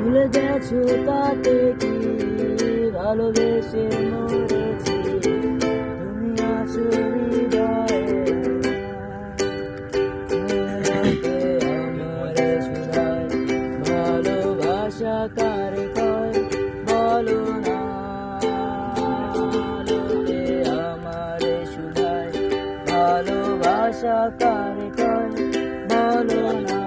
ভুলে গেছো তাতে কি ভালোবেসে মরেছি, তুমি আছো হৃদয়ে আমারে শুধায় ভালোবাসা কারে কয় বলো না, লোকে আমারে শুধায় ভালোবাসা কারে কয় বলো না।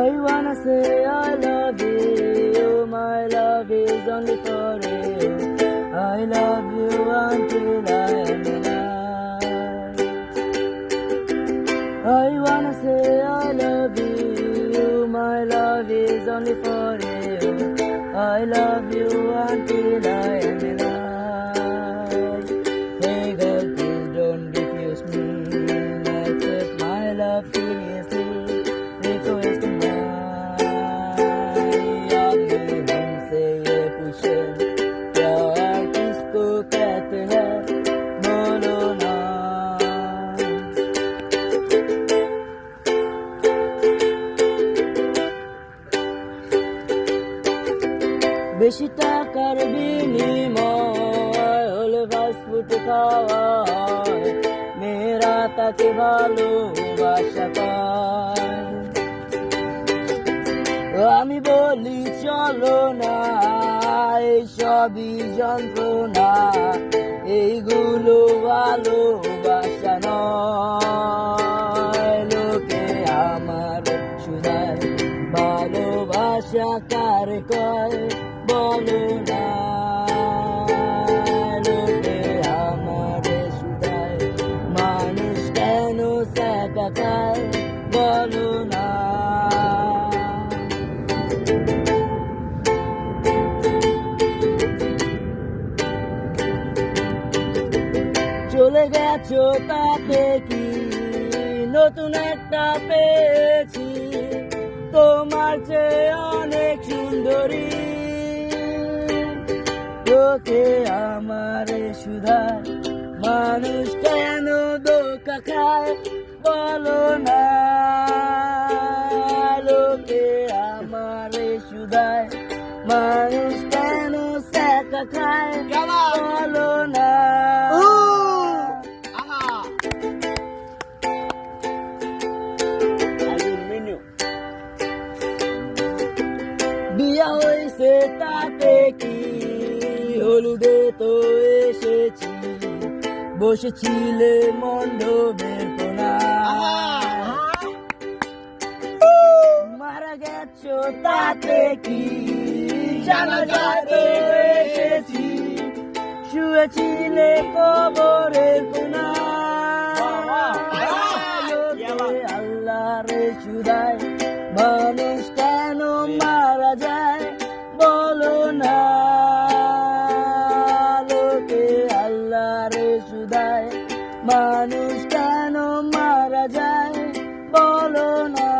I wanna say I love you, my love is only for you. I love you until I am alive. I wanna say I love you, my love is only for you. I love you until I am alive. Hey God, please don't refuse me, accept my love seriously. Request प्यार किसको कहते हैं बोलो ना। বেশি টাকার বিনিময় হলে ফাস্টফুড খাওয়া হয়, মেয়েরা তাকে ভালোবাসা পায়। আমি বলি চলো না, এই সবই যন্ত্রণা, এইগুলো ভালোবাসা নয়। লোকে আমার শুধায় ভালোবাসা কারে কয় বলো না, লোকে আমার শুধায় মানুষ কেন সেটা খায় বলো না। চলে গেছো তাতে কি নতুন একটা পেয়েছি, তোমার চেয়ে অনেক সুন্দরী। লোকে আমারে শুধায় মানুষ কেন ধোঁকা খায় বলো না, লোকে আমারে শুধায় মানুষ কেন সেটা খায় বলো না। বিয়া হয়েছে তাতে কি হলুদে তো এসেছি, বসেছিলে মণ্ডপের কোণায়। মারা গেছো তাতে কি জানাজাতে এসেছি, শুয়েছিলে কবরের কোণায়। আল্লাহরে শুধায় মানুষ কেন মারা যায় বলো না, লোকে আল্লাহরে শুধায় মানুষ কেন মারা যায় বলো না।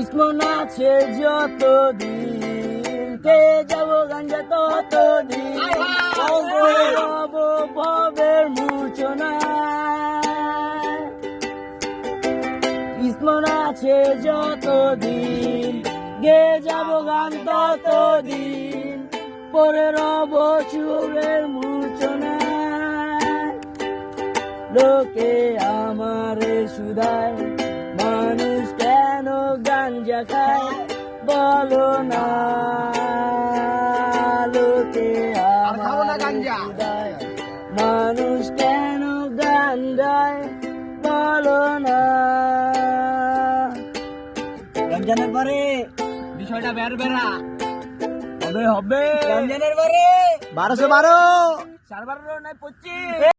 ইসমন আছে যতদিন, কে যাবো গাঞ্জা ততদিন, ভবের মূর্ছনা। ইসমন আছে যতদিন, গে যাবো গান ততদিন, পরে রব চুরের মূর্ছনা। লোকে আমারে শুধায় মানুষ কেন গাঞ্জা খায় বলো না, লোকে আমারে শুধায় মানুষ কেন গান গায় বলো না। রমজানের পরে বিষয়টা বেরবেরা হবে, রমজানের পরে 1212 412 নাই 25।